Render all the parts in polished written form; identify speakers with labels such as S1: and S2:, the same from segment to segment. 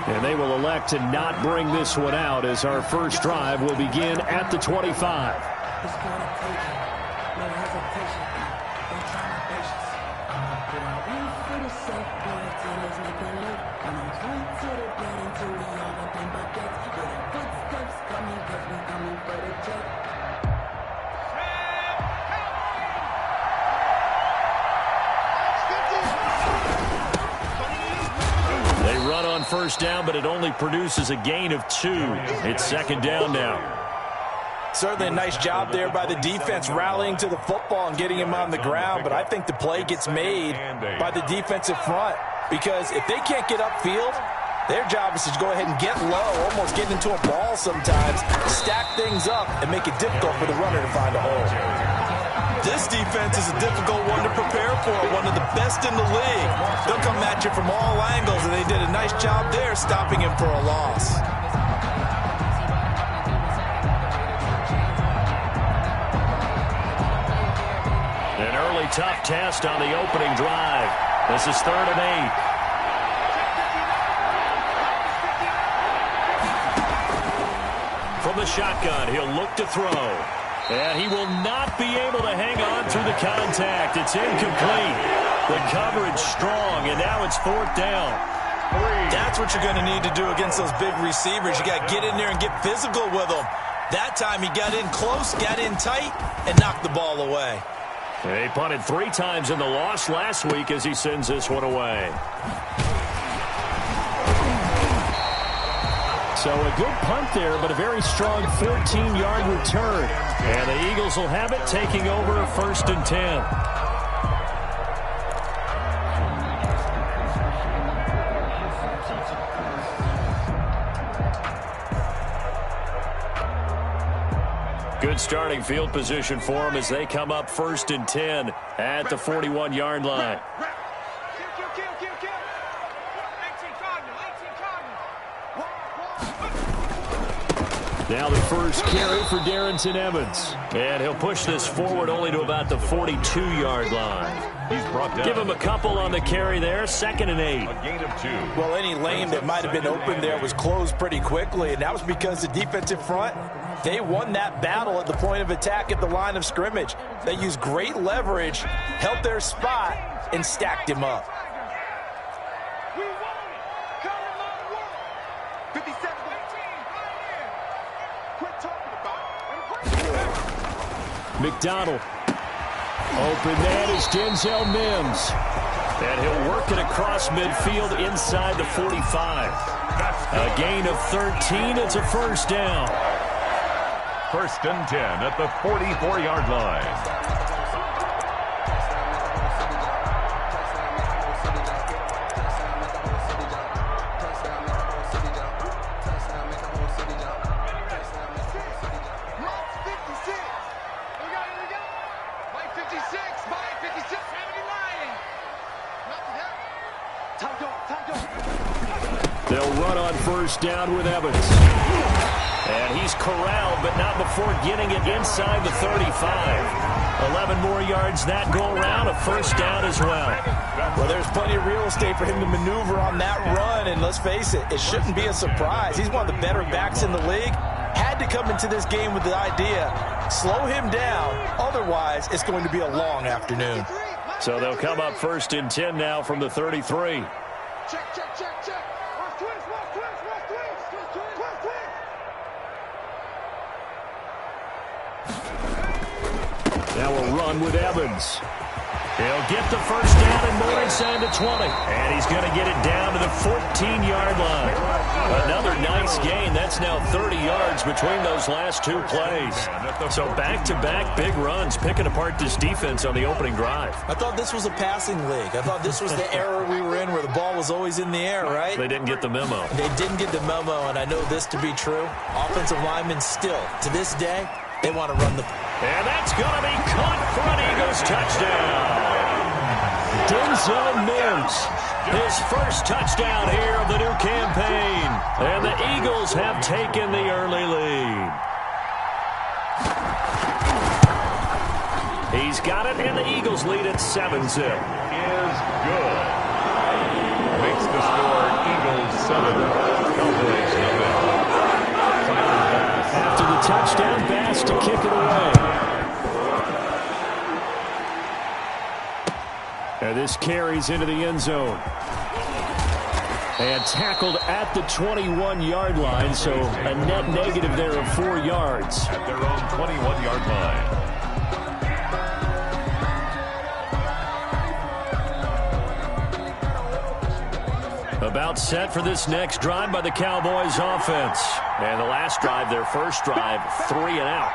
S1: And they will elect to not bring this one out as our first drive will begin at the 25. First down, but it only produces a gain of 2. It's second down now.
S2: Certainly a nice job there by the defense rallying to the football and getting him on the ground, but I think the play gets made by the defensive front because if they can't get upfield, their job is to go ahead and get low, almost get into a ball sometimes, stack things up, and make it difficult for the runner to find a hole. This defense is a difficult one to prepare for, one of the best in the league. They'll come at you from all angles, and they did a nice job there stopping him for a loss.
S1: An early tough test on the opening drive. This is 3rd and 8. From the shotgun, he'll look to throw. And he will not be able to hang on through the contact. It's incomplete. The coverage strong, and now it's 4th down.
S2: That's what you're going to need to do against those big receivers. You got to get in there and get physical with them. That time he got in close, got in tight, and knocked the ball away.
S1: He punted 3 times in the loss last week as he sends this one away. So a good punt there, but a very strong 14-yard return. And the Eagles will have it, taking over 1st and 10. Good starting field position for them as they come up 1st and 10 at the 41-yard line. Now the first carry for Darrington Evans. And he'll push this forward only to about the 42-yard line.
S3: He's brought down.
S1: Give him a couple on the carry there. 2nd and 8.
S3: A gain of 2.
S2: Well, any lane that might have been open there was closed pretty quickly, and that was because the defensive front, they won that battle at the point of attack at the line of scrimmage. They used great leverage, held their spot, and stacked him up.
S1: McDonald. Open man is Denzel Mims. And he'll work it across midfield inside the 45. A gain of 13. It's a 1st down.
S3: 1st and 10 at the 44-yard line.
S1: They'll run on 1st down with Evans. And he's corralled, but not before getting it inside the 35. 11 more yards that go around, a 1st down as well.
S2: Well, there's plenty of real estate for him to maneuver on that run, and let's face it, it shouldn't be a surprise. He's one of the better backs in the league. Had to come into this game with the idea, slow him down, otherwise it's going to be a long afternoon.
S1: So they'll come up 1st and 10 now from the 33.
S4: Check.
S1: Now we'll run with Evans. He'll get the 1st down and more inside the 20. And he's going to get it down to the 14-yard line. Another nice gain. That's now 30 yards between those last 2 plays. So back-to-back big runs, picking apart this defense on the opening drive.
S2: I thought this was a passing league. I thought this was the era we were in where the ball was always in the air, right?
S1: They didn't get the memo.
S2: They didn't get the memo, and I know this to be true. Offensive linemen still, to this day, they want to run the...
S1: And that's going to be caught for an Eagles touchdown. Denzel Mims, his first touchdown here of the new campaign. And the Eagles have taken the early lead. He's got it, and the Eagles lead at 7-0.
S3: Is good. Makes the score Eagles 7.
S1: After the touchdown, Bass to kick it away. And this carries into the end zone. And tackled at the 21-yard line, so a net negative there of 4 yards.
S3: At their own 21-yard line.
S1: About set for this next drive by the Cowboys offense. And the last drive, their first drive, 3 and out.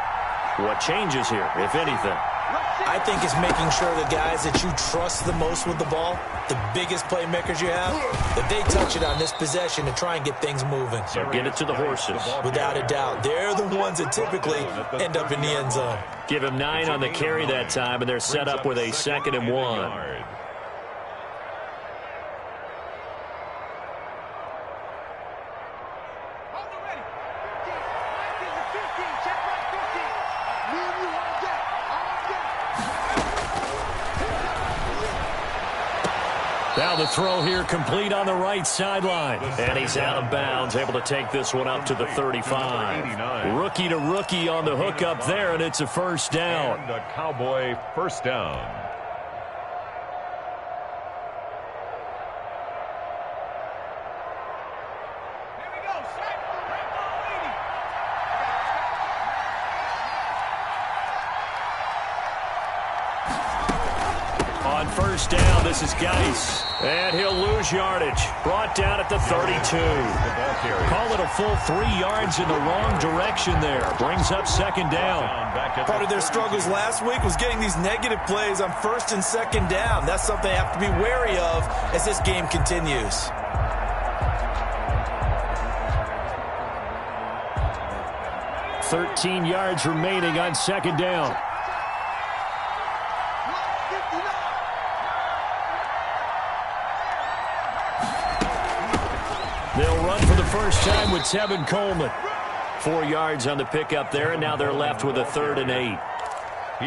S1: What changes here, if anything?
S2: I think it's making sure the guys that you trust the most with the ball, the biggest playmakers you have, that they touch it on this possession to try and get things moving.
S1: So get it to the horses.
S2: Without a doubt. They're the ones that typically end up in the end zone.
S1: Give him 9 on the carry that time, and they're set up with a 2nd and 1. Now the throw here complete on the right sideline. And he's out of bounds, able to take this one up to the 35. Rookie to rookie on the hook up there, and it's a first down.
S3: And a Cowboy first down.
S1: On first down, this is Geis. And he'll lose yardage. Brought down at the 32. Call it a full 3 yards in the wrong direction there. Brings up 2nd down.
S2: Part of their struggles last week was getting these negative plays on 1st and 2nd down. That's something they have to be wary of as this game continues.
S1: $13 yards remaining on 2nd down. They'll run for the first time with Tevin Coleman. 4 yards on the pickup there, and now they're left with a 3rd and 8.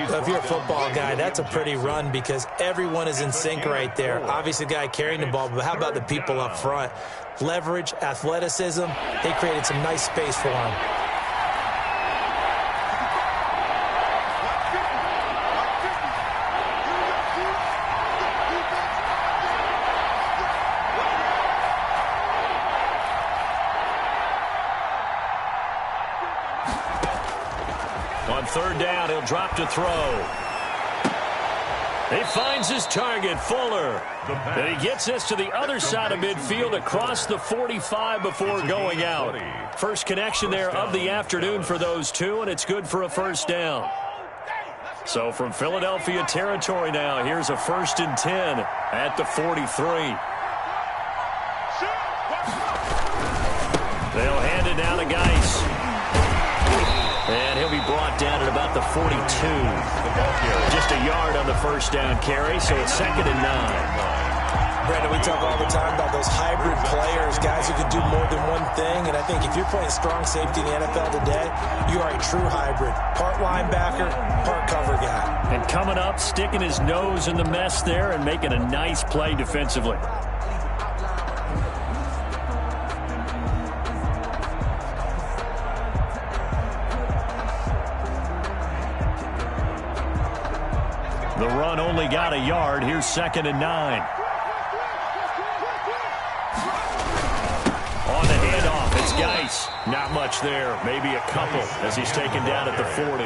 S2: So if you're a football guy, that's a pretty run because everyone is in sync right there. Obviously, the guy carrying the ball, but how about the people up front? Leverage, athleticism, they created some nice space for him.
S1: On 3rd down, he'll drop to throw. He finds his target, Fuller. And he gets us to the other side of midfield across the 45 before going out. First connection there of the afternoon for those two, and it's good for a first down. So from Philadelphia territory now, here's a 1st and 10 at the 43. They'll hand it down to Geis. And he'll be brought down at about the 42. Just a yard on the first down carry, so it's 2nd and 9.
S2: Brandon, we talk all the time about those hybrid players, guys who can do more than one thing. And I think if you're playing strong safety in the NFL today, you are a true hybrid. Part linebacker, part cover guy.
S1: And coming up, sticking his nose in the mess there and making a nice play defensively. The run only got a yard. Here's 2nd and 9. On the handoff, it's Geis. Not much there. Maybe a couple as he's taken down at the 40.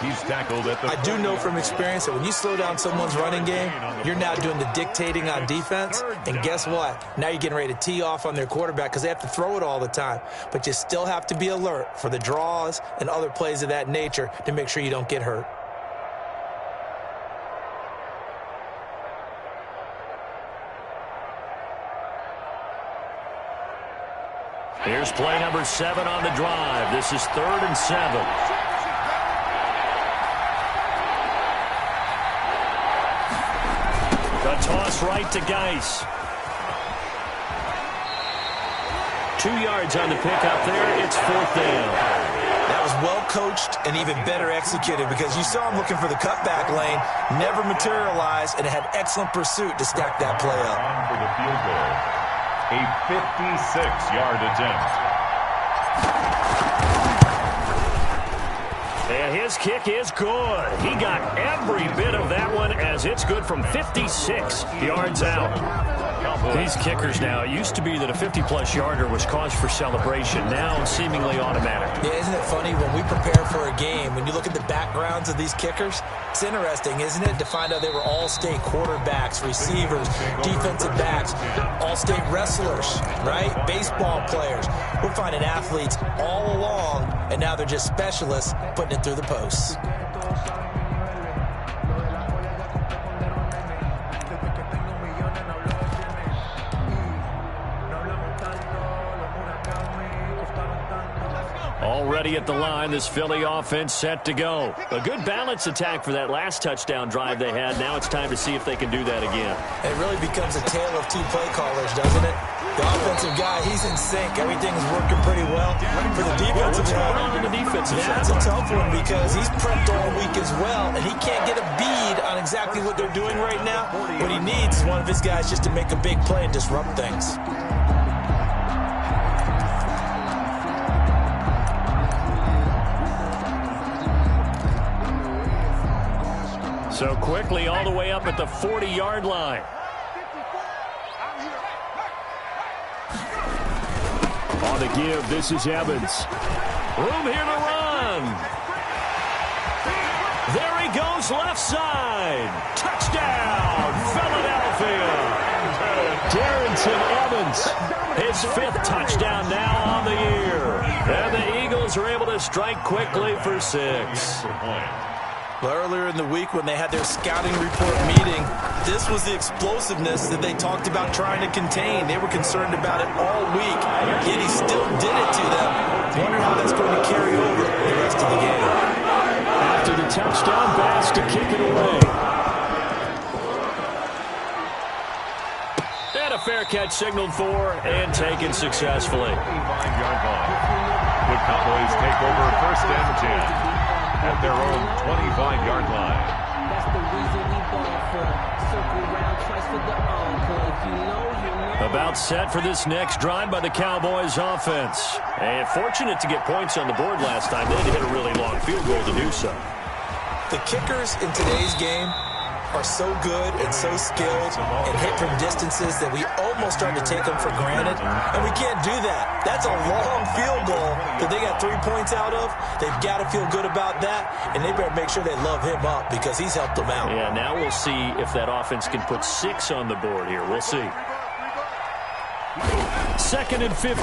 S3: He's tackled at the
S2: I do know from experience that when you slow down someone's running game, you're now doing the dictating on defense. And guess what? Now you're getting ready to tee off on their quarterback because they have to throw it all the time. But you still have to be alert for the draws and other plays of that nature to make sure you don't get hurt.
S1: Here's play number 7 on the drive. This is 3rd and 7. The toss right to Geis. 2 yards on the pickup there. It's 4th down.
S2: That was well coached and even better executed because you saw him looking for the cutback lane, never materialized, and had excellent pursuit to stack that play up.
S3: For the field goal. A 56-yard attempt.
S1: And his kick is good. He got every bit of that one as it's good from 56 yards out. These kickers now, it used to be that a 50-plus yarder was cause for celebration. Now seemingly automatic.
S2: Yeah, isn't it funny when we prepare for a game, when you look at the backgrounds of these kickers, it's interesting, isn't it, to find out they were all-state quarterbacks, receivers, defensive backs, all-state wrestlers, right? Baseball players. We're finding athletes all along, and now they're just specialists putting it through the posts.
S1: Already at the line, this Philly offense set to go. A good balance attack for that last touchdown drive they had. Now it's time to see if they can do that again.
S2: It really becomes a tale of two play callers, doesn't it? The offensive guy, he's in sync. Everything's working pretty well. For the defensive side, that's a tough one because he's prepped all week as well, and he can't get a bead on exactly what they're doing right now. What he needs is one of his guys just to make a big play and disrupt things.
S1: So quickly all the way up at the 40-yard line. On the give, this is Evans. Room here to run. There he goes, left side. Touchdown, Philadelphia. Darrington Evans, his 5th touchdown now on the year. And the Eagles are able to strike quickly for 6.
S2: Earlier in the week when they had their scouting report meeting, this was the explosiveness that they talked about trying to contain. They were concerned about it all week, yet he still did it to them. Wonder how that's going to carry over the rest of the game.
S1: After the touchdown, Bass to kick it away. And a fair catch signaled for and taken successfully.
S3: 5-yard line. The Cowboys take over 1st and 10. At their own 25-yard line.
S4: That's the reason we ball for. Circle round twice for the encore. If you know.
S1: About set for this next drive by the Cowboys offense. And fortunate to get points on the board last time. They had to hit a really long field goal to do so.
S2: The kickers in today's game are so good and so skilled and hit from distances that we almost start to take them for granted. And we can't do that. That's a long field goal that they got 3 points out of. They've got to feel good about that, and they better make sure they love him up because he's helped them out.
S1: Yeah, now we'll see if that offense can put 6 on the board here. We'll see. 2nd and 15.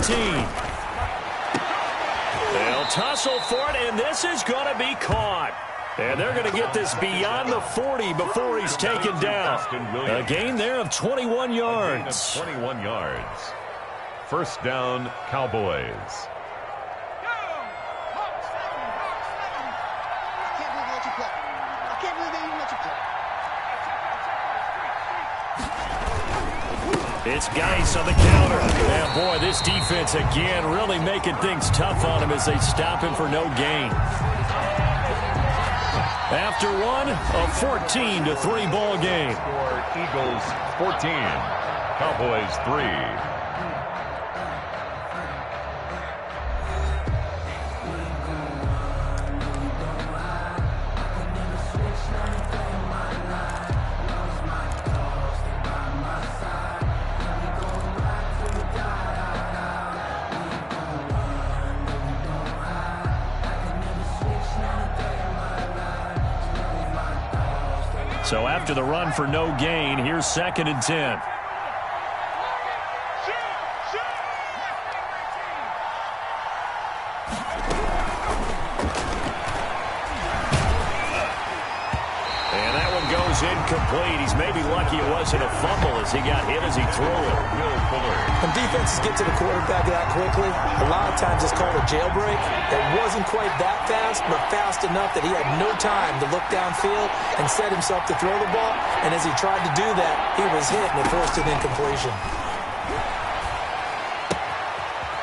S1: They'll tussle for it, and this is going to be caught. And they're going to get this beyond the 40 before he's taken down. A gain there of 21 yards.
S3: 21 yards. 1st down, Cowboys.
S1: It's Geis on the counter. And boy, this defense again really making things tough on him as they stop him for no gain. After one, a 14-3 ball game.
S3: Score Eagles 14, Cowboys 3.
S1: So after the run for no gain, here's 2nd and 10. Incomplete. He's maybe lucky it wasn't a fumble as he got hit as he threw it.
S2: When defenses get to the quarterback that quickly, a lot of times it's called a jailbreak. It wasn't quite that fast, but fast enough that he had no time to look downfield and set himself to throw the ball. And as he tried to do that, he was hit and it forced an incompletion.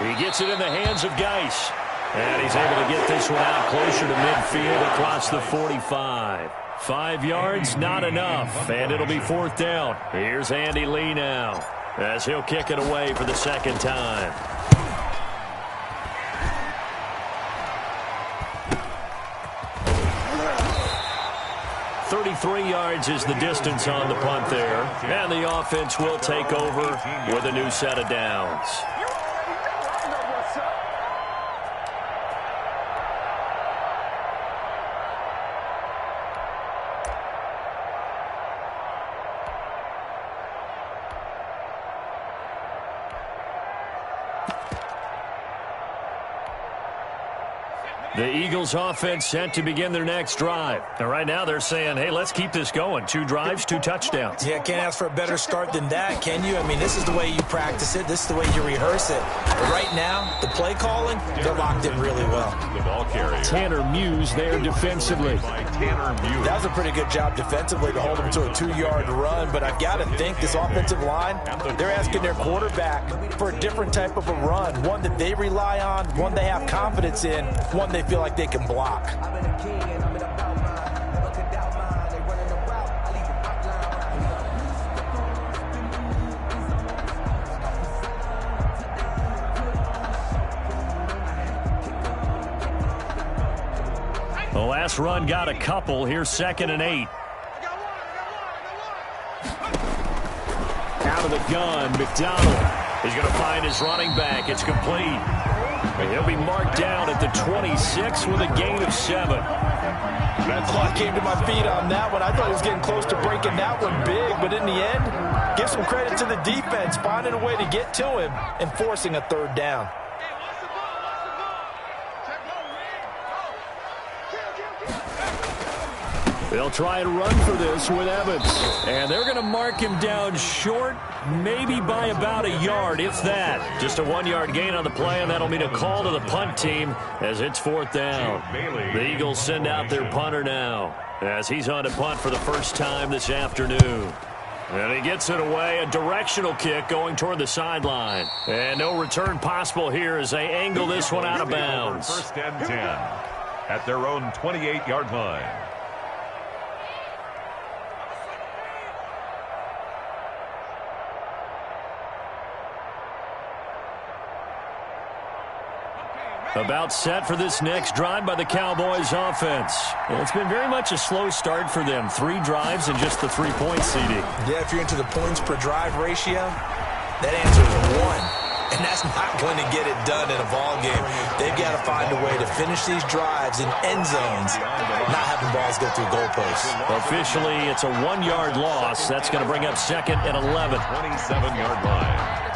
S1: He gets it in the hands of Geis. And he's able to get this one out closer to midfield across the 45. 5 yards, not enough. And it'll be 4th down. Here's Andy Lee now. as he'll kick it away for the second time. .33 yards is the distance on the punt there. And the offense will take over with a new set of downs. The Eagles offense set to begin their next drive. And right now they're saying, hey, let's keep this going. 2 drives, 2 touchdowns.
S2: Yeah, can't ask for a better start than that, can you? I mean, this is the way you practice it. This is the way you rehearse it. But right now, the play calling, they're locked in really well.
S3: The ball carrier.
S1: Tanner Muse there defensively.
S2: That was a pretty good job defensively to hold him to a 2-yard run. But I've got to think this offensive line, they're asking their quarterback for a different type of a run. One that they rely on, one they have confidence in, one they feel like they can block.
S1: The last run got a couple. Here's 2nd and 8. Out of the gun, McDonald. He's going to find his running back. It's complete. He'll be marked down at the 26 with a gain of 7.
S2: I came to my feet on that one. I thought he was getting close to breaking that one big, but in the end, give some credit to the defense, finding a way to get to him and forcing a 3rd down.
S1: They'll try and run for this with Evans. And they're going to mark him down short, maybe by about a yard, if that. Just a 1-yard gain on the play, and that'll mean a call to the punt team as it's 4th down. The Eagles send out their punter now as he's on to punt for the first time this afternoon. And he gets it away, a directional kick going toward the sideline. And no return possible here as they angle this one out of bounds.
S3: 1st and 10 at their own 28-yard line.
S1: About set for this next drive by the Cowboys offense. It's been very much a slow start for them. 3 drives and just the 3 points, CD.
S2: Yeah, if you're into the points per drive ratio, that answer is 1. And that's not going to get it done in a ball game. They've got to find a way to finish these drives in end zones, not having balls go through goalposts.
S1: Officially, it's a 1-yard loss. That's going to bring up 2nd and 11.
S3: 27-yard line.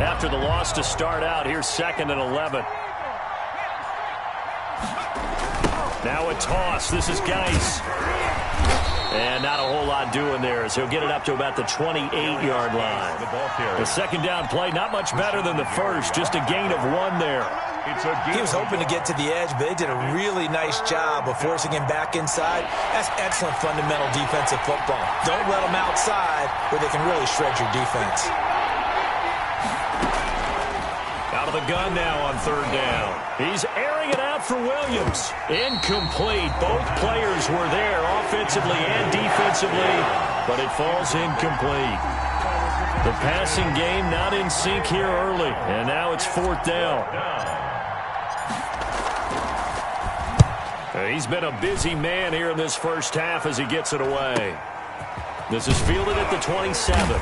S1: After the loss to start out, here's 2nd and 11. Now a toss. This is Geis. And not a whole lot doing there as he'll get it up to about the 28-yard line. The 2nd down play, not much better than the first. Just a gain of 1 there.
S2: He was hoping to get to the edge, but they did a really nice job of forcing him back inside. That's excellent fundamental defensive football. Don't let them outside where they can really shred your defense.
S1: Out of the gun now on 3rd down. He's airing it out for Williams. Incomplete. Both players were there offensively and defensively, but it falls incomplete. The passing game not in sync here early, and now it's 4th down. He's been a busy man here in this first half as he gets it away. This is fielded at the 27.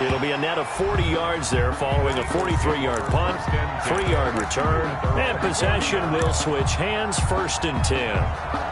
S1: It'll be a net of 40 yards there following a 43-yard punt, 3-yard return, and possession will switch hands 1st and 10.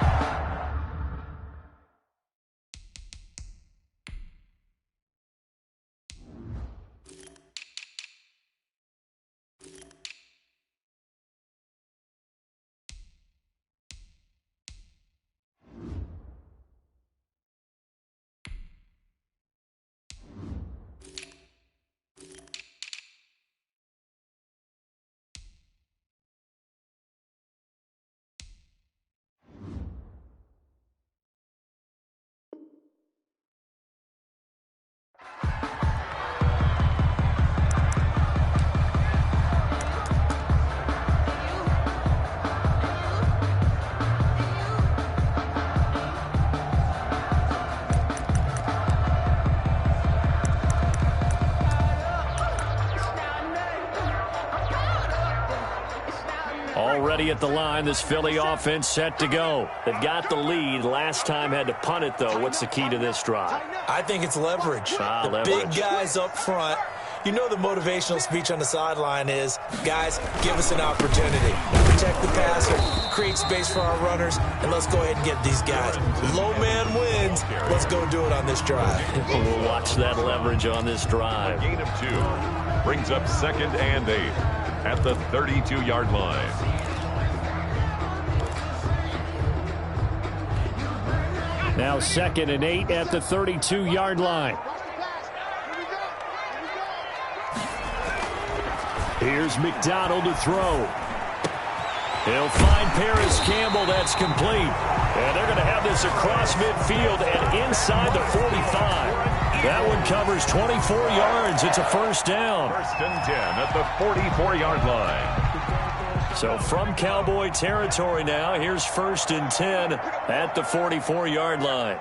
S1: ready at the line. This Philly offense set to go. They've got the lead. Last time had to punt it, though. What's the key to this drive?
S2: I think it's leverage.
S1: Leverage.
S2: Big guys up front. You know the motivational speech on the sideline is, guys, give us an opportunity. Protect the passer, create space for our runners, and let's go ahead and get these guys. Low man wins. Let's go do it on this drive.
S1: We'll watch that leverage on this drive.
S3: Gain of 2 brings up 2nd and 8 at the 32-yard line.
S1: Now 2nd and 8 at the 32-yard line. Here's McDonald to throw. He'll find Paris Campbell. That's complete. And they're going to have this across midfield and inside the 45. That one covers 24 yards. It's a first down.
S3: 1st and 10 at the 44-yard line.
S1: So from Cowboy territory now, here's 1st and 10 at the 44-yard line.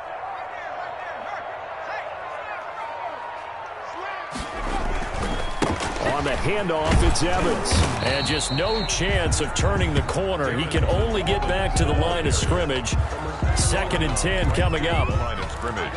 S1: On the handoff, it's Evans. And just no chance of turning the corner. He can only get back to the line of scrimmage. 2nd and 10 coming up.
S3: Line of scrimmage.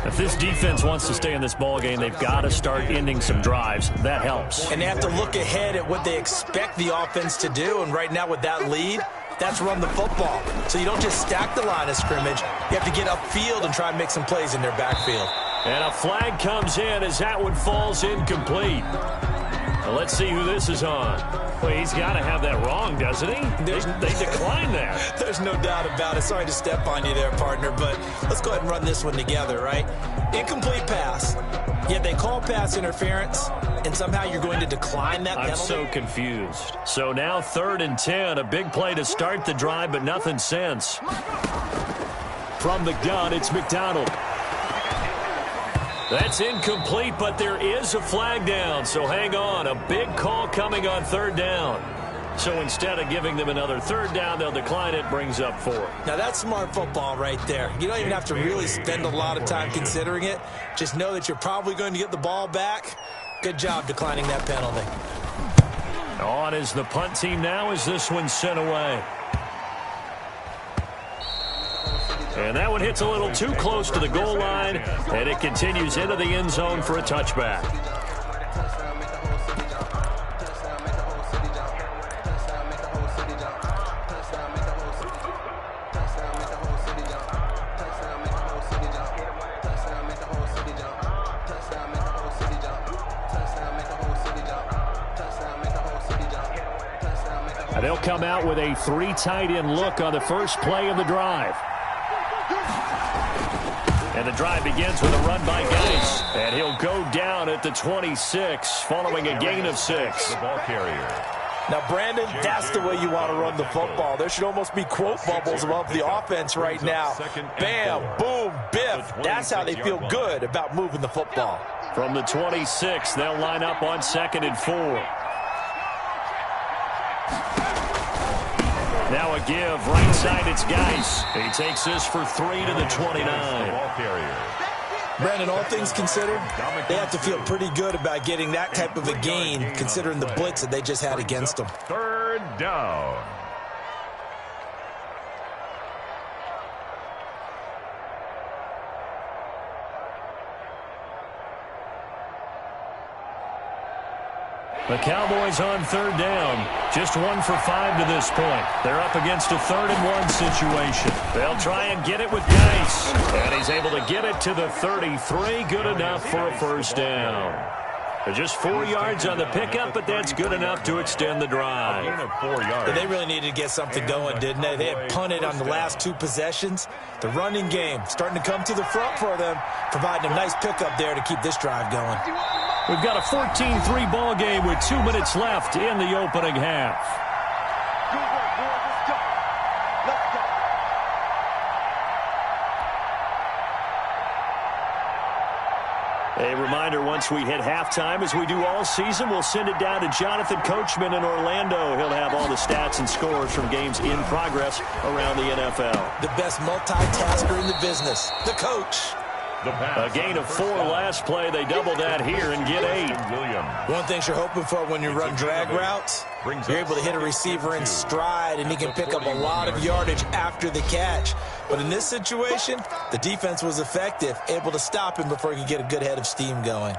S1: If this defense wants to stay in this ballgame, they've got to start ending some drives. That helps.
S2: And they have to look ahead at what they expect the offense to do. And right now with that lead, that's run the football. So you don't just stack the line of scrimmage. You have to get upfield and try and make some plays in their backfield.
S1: And a flag comes in as that one falls incomplete. Now let's see who this is on. Well, he's got to have that wrong, doesn't he? They declined that.
S2: There's no doubt about it. Sorry to step on you there, partner, but let's go ahead and run this one together, right? Incomplete pass, yet they call pass interference, and somehow you're going to decline that penalty?
S1: I'm so confused. So now 3rd and 10, a big play to start the drive, but nothing since. From the gun, it's McDonald. That's incomplete, but there is a flag down, so hang on. A big call coming on 3rd down. So instead of giving them another 3rd down, they'll decline it, brings up 4.
S2: Now that's smart football right there. You don't even have to really spend a lot of time considering it. Just know that you're probably going to get the ball back. Good job declining that penalty.
S1: On is the punt team now as this one's sent away. And that one hits a little too close to the goal line, and it continues into the end zone for a touchback. And they'll come out with a 3 tight end look on the first play of the drive. And the drive begins with a run by Geis. And he'll go down at the 26 following a gain of 6.
S3: The ball carrier.
S2: Now, Brandon, that's the way you want to run the football. There should almost be quote bubbles above the offense right now. Bam, boom, biff. That's how they feel good about moving the football.
S1: From the 26, they'll line up on 2nd and 4. Now a give, right side, it's Geis. He takes this for 3 to the 29.
S3: Ball carrier.
S2: Brandon, all things considered, they have to feel pretty good about getting that type of a gain, considering the blitz that they just had against them.
S3: 3rd down.
S1: The Cowboys on 3rd down. Just 1 for 5 to this point. They're up against a 3rd and 1 situation. They'll try and get it with Geis. And he's able to get it to the 33. Good enough for a first down. They're just 4 yards on the pickup, but that's good enough to extend the drive.
S3: A gain of 4 yards.
S2: They really needed to get something going, didn't they? They had punted on the last 2 possessions. The running game starting to come to the front for them, providing a nice pickup there to keep this drive going.
S1: We've got a 14-3 ball game with 2 minutes left in the opening half. A reminder, once we hit halftime, as we do all season, we'll send it down to Jonathan Coachman in Orlando. He'll have all the stats and scores from games in progress around the NFL.
S2: The best multitasker in the business, the coach.
S1: A gain of 4 last play. They double that here and get 8.
S2: One thing you're hoping for when you run drag routes, you're able to hit a receiver in stride, and he can pick up a lot of yardage after the catch. But in this situation, the defense was effective, able to stop him before he could get a good head of steam going.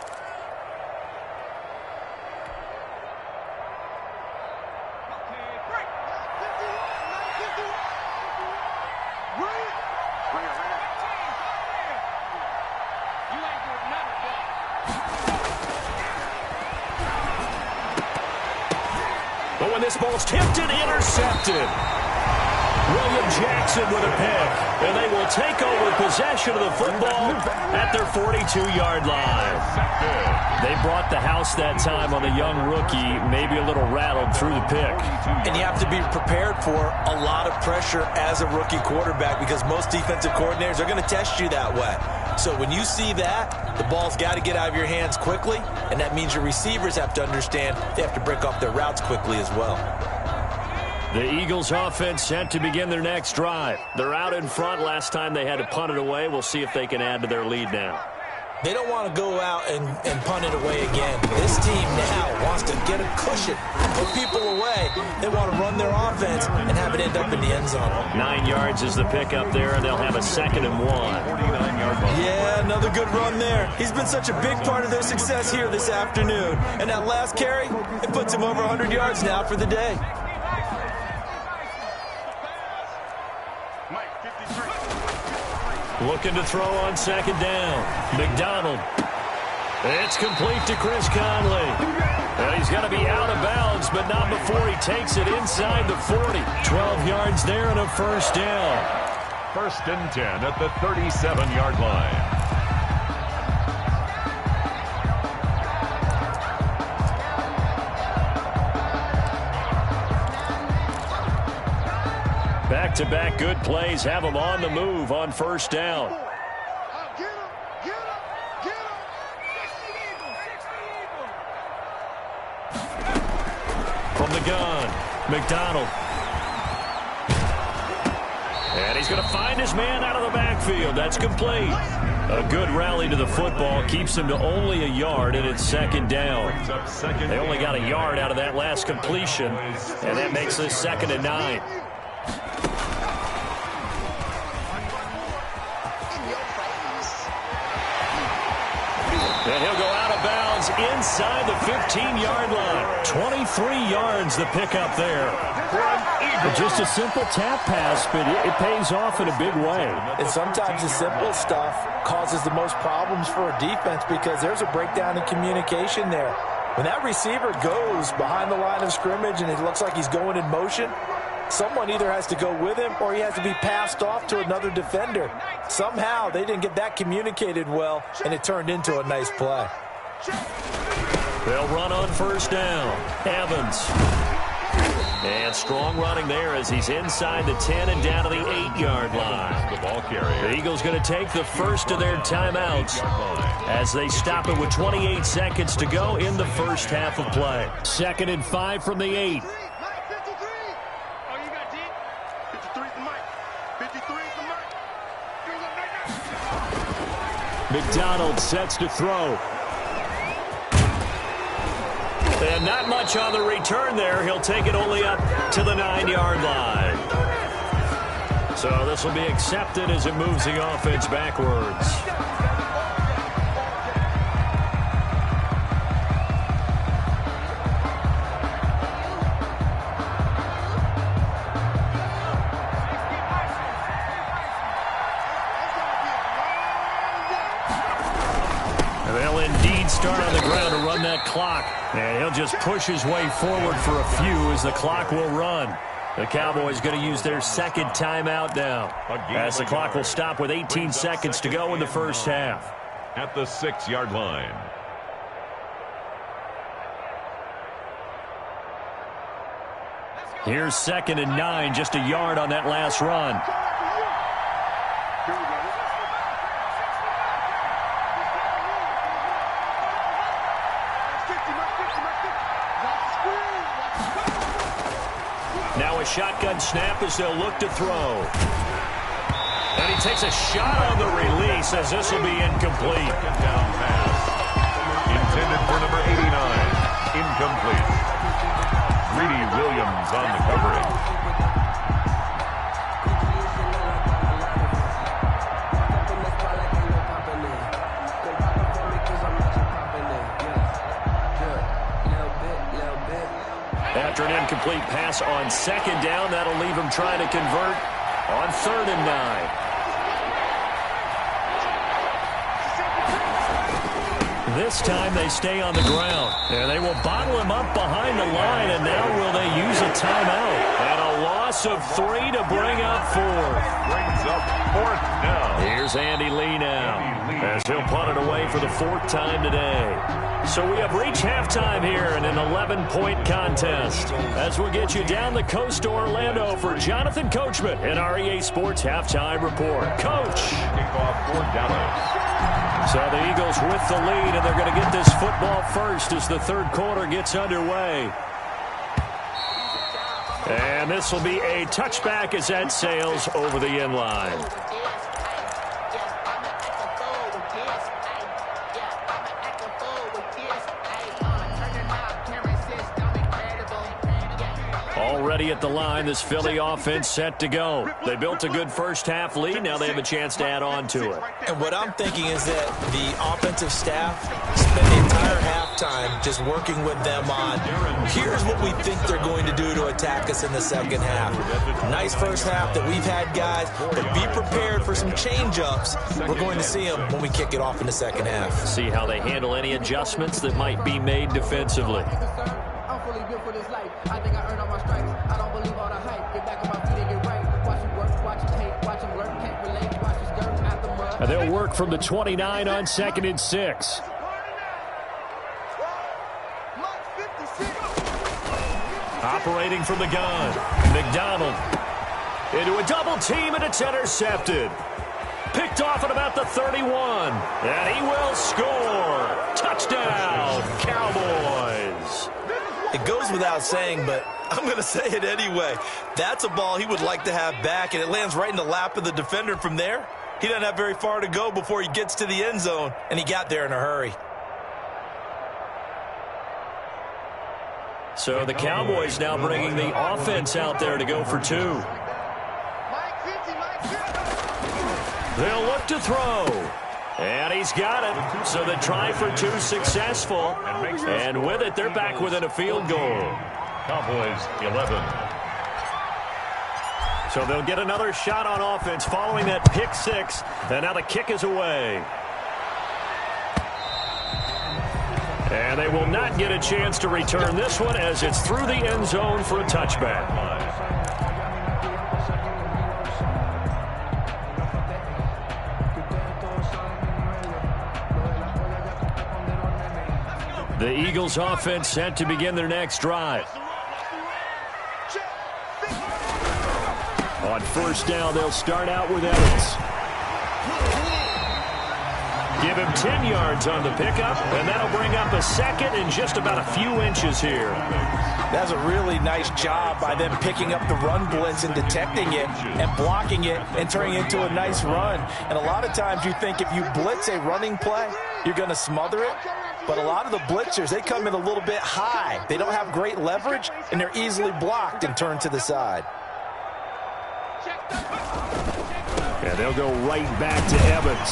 S1: But when this ball's tipped and intercepted, William Jackson with a pick, and they will take over possession of the football at their 42-yard line. They brought the house that time on the young rookie, maybe a little rattled through the pick.
S2: And you have to be prepared for a lot of pressure as a rookie quarterback because most defensive coordinators are going to test you that way. So when you see that, the ball's got to get out of your hands quickly, and that means your receivers have to understand they have to break off their routes quickly as well.
S1: The Eagles offense set to begin their next drive. They're out in front. Last time they had to punt it away. We'll see if they can add to their lead now.
S2: They don't want to go out and punt it away again. This team now wants to get a cushion, put people away. They want to run their offense and have it end up in the end zone.
S1: 9 yards is the pickup there, and they'll have a 2nd and 1.
S2: Yeah, another good run there. He's been such a big part of their success here this afternoon. And that last carry, it puts him over 100 yards now for the day.
S1: Looking to throw on 2nd down. McDonald. It's complete to Chris Conley. And he's going to be out of bounds, but not before he takes it inside the 40. 12 yards there and a 1st down.
S3: 1st and 10 at the 37-yard line.
S1: Back-to-back good plays have them on the move on 1st down. From the gun, McDonald. And he's going to find his man out of the backfield. That's complete. A good rally to the football keeps him to only a yard, and it's 2nd down. They only got a yard out of that last completion, and that makes this 2nd and 9. And he'll go out of bounds inside the 15-yard line. 23 yards the pickup there. Just a simple tap pass, but it pays off in a big way.
S2: And sometimes the simple stuff causes the most problems for a defense because there's a breakdown in communication there. When that receiver goes behind the line of scrimmage and it looks like he's going in motion, someone either has to go with him or he has to be passed off to another defender. Somehow they didn't get that communicated well, and it turned into a nice play.
S1: They'll run on 1st down. Evans. And strong running there as he's inside the 10 and down to the 8-yard line.
S3: The ball carrier.
S1: The Eagles going to take the first of their timeouts as they stop it with 28 seconds to go in the first half of play. 2nd and 5 from the 8. McDonald sets to throw. And not much on the return there. He'll take it only up to the 9-yard line. So this will be accepted as it moves the offense backwards. Start on the ground to run that clock. And he'll just push his way forward for a few as the clock will run. The Cowboys going to use their 2nd timeout now, as the clock will stop with 18 seconds to go in the first half.
S3: At the 6-yard line.
S1: Here's 2nd and 9, just a yard on that last run. Now a shotgun snap as they'll look to throw. And he takes a shot on the release as this will be incomplete.
S3: Second down pass. Intended for number 89. Incomplete. Greedy Williams on the coverage.
S1: After an incomplete pass on second down, that'll leave him trying to convert on 3rd and 9. This time they stay on the ground. And they will bottle him up behind the line, and now will they use a timeout? And a loss of 3 to bring up 4.
S3: Brings up 4th down.
S1: Here's Andy Lee now, as he'll punt it away for the 4th time today. So we have reached halftime here in an 11-point contest. As we'll get you down the coast to Orlando for Jonathan Coachman in our EA Sports Halftime Report. Coach.
S3: Kickoff for Dallas.
S1: So the Eagles with the lead, and they're going to get this football first as the 3rd quarter gets underway. And this will be a touchback as that sails over the end line. Already at the line, this Philly offense set to go. They built a good first-half lead. Now they have a chance to add on to it.
S2: And what I'm thinking is that the offensive staff spent the entire halftime just working with them on, here's what we think they're going to do to attack us in the second half. Nice first half that we've had, guys, but be prepared for some change-ups. We're going to see them when we kick it off in the second half.
S1: See how they handle any adjustments that might be made defensively.
S4: I'm fully built for this life. I think I earned all my stripes. I don't believe all the hype. Get back on my feet and get right. Watch him work, watch him hate, watch him work, can't relate, watch his dirt out the mud.
S1: And they'll work from the 29 on 2nd and 6. Operating from the gun, McDonald into a double team, and it's intercepted. Picked off at about the 31, and he will score. Touchdown, Cowboys.
S2: It goes without saying, but I'm going to say it anyway. That's a ball he would like to have back, and it lands right in the lap of the defender from there. He doesn't have very far to go before he gets to the end zone, and he got there in a hurry.
S1: So the Cowboys now bringing the offense out there to go for 2. They'll look to throw. And he's got it. So the try for 2 successful. And with it, they're back within a field goal.
S3: Cowboys 11.
S1: So they'll get another shot on offense following that pick 6. And now the kick is away. And they will not get a chance to return this one as it's through the end zone for a touchback. The Eagles offense set to begin their next drive. On 1st down, they'll start out with Evans. Give him 10 yards on the pickup, and that'll bring up a 2nd and just about a few inches here.
S2: That's a really nice job by them picking up the run blitz and detecting it and blocking it and turning it into a nice run. And a lot of times you think if you blitz a running play, you're going to smother it. But a lot of the blitzers, they come in a little bit high. They don't have great leverage, and they're easily blocked and turned to the side.
S1: And they'll go right back to Evans.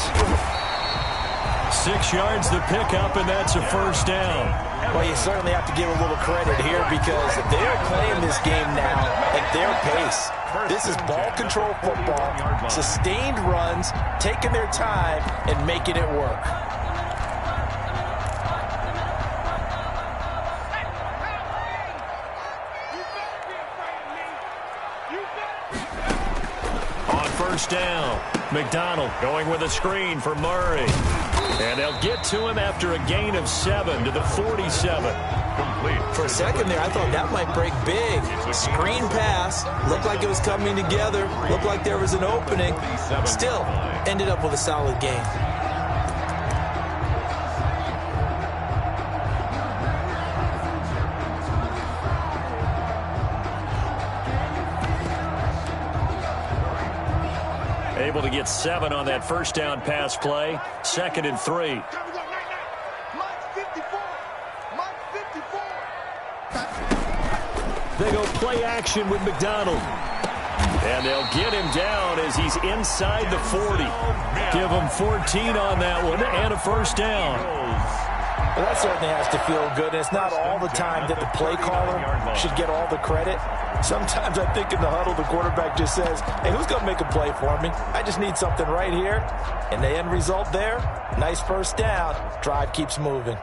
S1: 6 yards to pick up, and that's a 1st down.
S2: Well, you certainly have to give a little credit here because they're playing this game now at their pace. This is ball control football, sustained runs, taking their time, and making it work.
S1: On 1st down, McDonald going with a screen for Murray. And they'll get to him after a gain of 7 to the 47.
S3: Complete.
S2: For a second there, I thought that might break big. Screen pass. Looked like it was coming together. Looked like there was an opening. Still, ended up with a solid game.
S1: Able able to get 7 on that first down pass play. 2nd and 3. They go play action with McDonald. And they'll get him down as he's inside the 40. Give him 14 on that one and a first down.
S2: Well, that certainly has to feel good. And it's not all the time that the play caller should get all the credit. Sometimes I think in the huddle, the quarterback just says, hey, who's going to make a play for me? I just need something right here. And the end result there, nice first down. Drive keeps moving.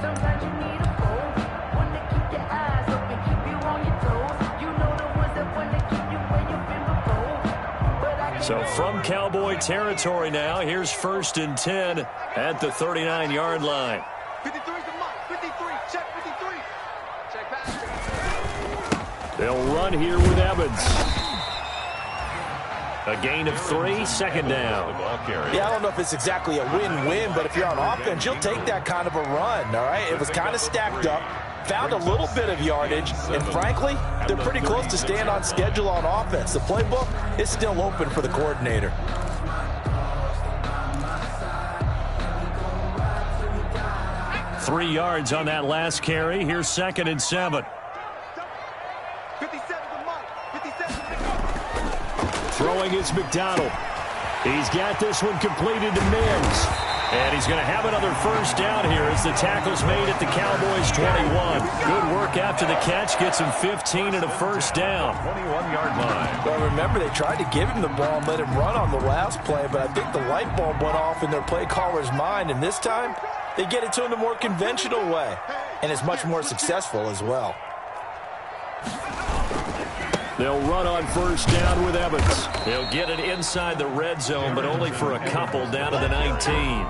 S4: Sometimes you need a fool, one to keep your eyes open, keep you on your toes. You know the ones that want to keep you where you've been before.
S1: So from Cowboy territory now, here's 1st and 10 at the 39-yard line.
S5: 53's the mark. 53. Check 53. Check pass.
S1: They'll run here with Evans. A gain of 3, 2nd down.
S2: Yeah, I don't know if it's exactly a win-win, but if you're on offense, you'll take that kind of a run, all right? It was kind of stacked up, found a little bit of yardage, and frankly, they're pretty close to staying on schedule on offense. The playbook is still open for the coordinator.
S1: Three yards on that last carry. Here's 2nd and 7.
S5: 57's the mark. 57's the
S1: Throwing is McDonald. He's got this one completed to Mims. And he's going to have another first down here as the tackle's made at the Cowboys' 21. Good work after the catch. Gets him 15 and a first down.
S3: 21-yard line.
S2: Well, remember, they tried to give him the ball and let him run on the last play, but I think the light bulb went off in their play caller's mind, and this time they get it to him the more conventional way, and it's much more successful as well.
S1: They'll run on first down with Evans. They'll get it inside the red zone, but only for a couple down to the 19.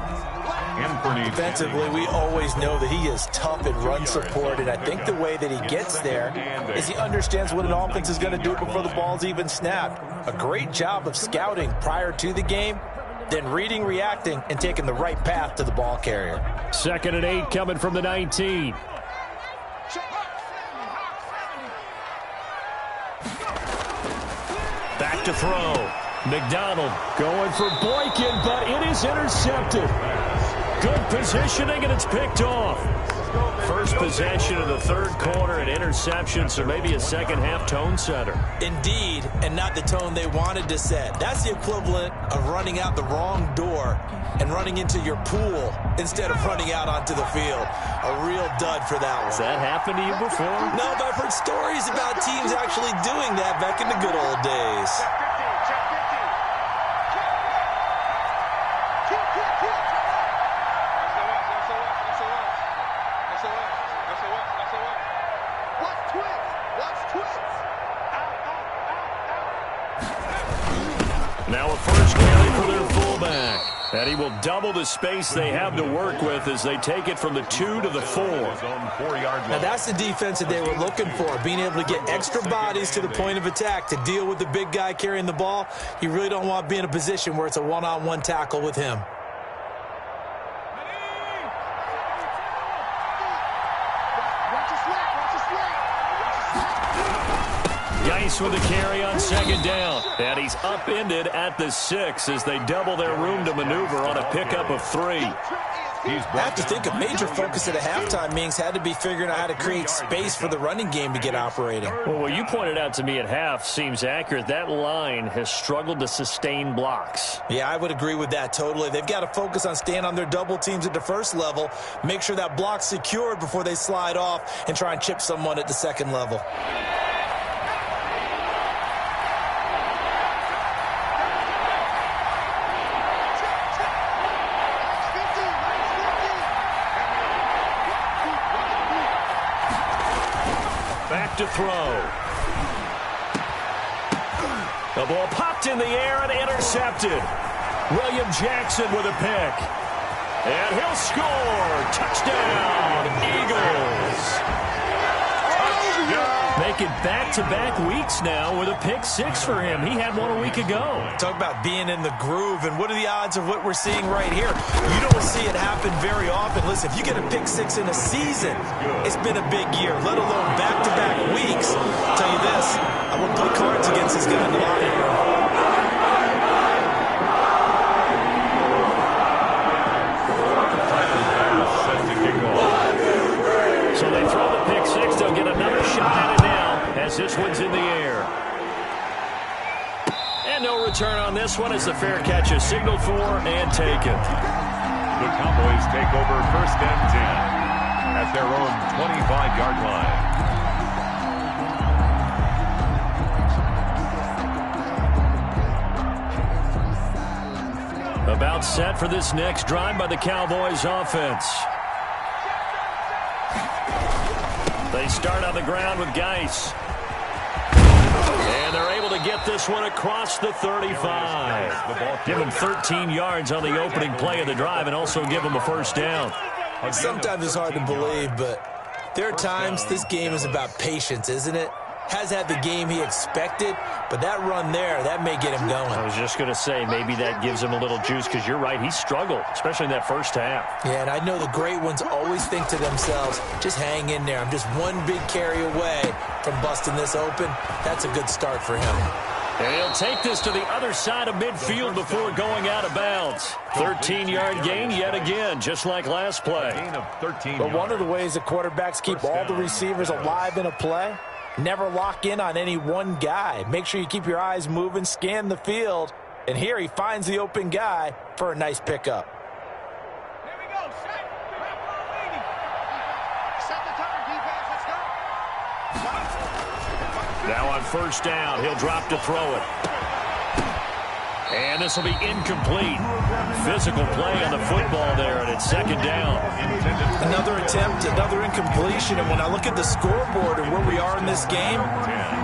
S2: Defensively, we always know that he is tough in run support, and I think the way that he gets there is he understands what an offense is going to do before the ball's even snapped. A great job of scouting prior to the game, then reading, reacting, and taking the right path to the ball carrier.
S1: 2nd and 8 coming from the 19. Back to throw. McDonald going for Boykin, but it is intercepted. Good positioning, and it's picked off. First possession of the third quarter, an interception, so maybe a second-half tone setter.
S2: Indeed, and not the tone they wanted to set. That's the equivalent of running out the wrong door and running into your pool instead of running out onto the field. A real dud for that one.
S1: Has that happened to you before?
S2: No, but I've heard stories about teams actually doing that back in the good old days.
S1: Now a first carry for their fullback. And he will double the space they have to work with as they take it from the 2 to the 4.
S2: Now that's the defense that they were looking for, being able to get extra bodies to the point of attack to deal with the big guy carrying the ball. You really don't want to be in a position where it's a one-on-one tackle with him.
S1: Geis with a carry on 2nd down. And he's upended at the 6 as they double their room to maneuver on a pickup of 3.
S2: I have to think a major focus at a halftime means had to be figuring out how to create space for the running game to get operating.
S1: Well, what you pointed out to me at half seems accurate. That line has struggled to sustain blocks.
S2: Yeah, I would agree with that totally. They've got to focus on staying on their double teams at the first level, make sure that block's secured before they slide off and try and chip someone at the second level.
S1: Back to throw. The ball popped in the air and intercepted. William Jackson with a pick. And he'll score. Touchdown, Eagles. Making back-to-back weeks now with a pick 6 for him. He had one a week ago.
S2: Talk about being in the groove, and what are the odds of what we're seeing right here? You don't see it happen very often. Listen, if you get a pick 6 in a season, it's been a big year, let alone back-to-back weeks. I'll tell you this, I wouldn't play cards against this guy in the locker room.
S1: as this one's in the air. And no return on this one as the fair catch is signaled for and taken.
S3: The Cowboys take over first and 10 at their own 25-yard line.
S1: About set for this next drive by the Cowboys offense. They start on the ground with Geis. And they're able to get this one across the 35. Give them 13 yards on the opening play of the drive and also give them a first down.
S2: Sometimes it's hard to believe, but there are times this game is about patience, isn't it? Has had the game he expected, but that run there, that may get him going.
S1: I was just going to say, maybe that gives him a little juice, because you're right, he struggled, especially in that first half.
S2: Yeah, and I know the great ones always think to themselves, just hang in there. I'm just one big carry away from busting this open. That's a good start for him.
S1: And he'll take this to the other side of midfield before going out of bounds. 13-yard gain yet again, just like last play.
S2: But one of the ways the quarterbacks keep all the receivers alive in a play, never lock in on any one guy. Make sure you keep your eyes moving, scan the field. And here he finds the open guy for a nice pickup.
S5: Here we go. Set. Set the turn, defense. Let's go.
S1: Now on first down, he'll drop to throw it. And this will be incomplete. Physical play on the football there, and it's second down.
S2: Another attempt, another incompletion, and when I look at the scoreboard and where we are in this game,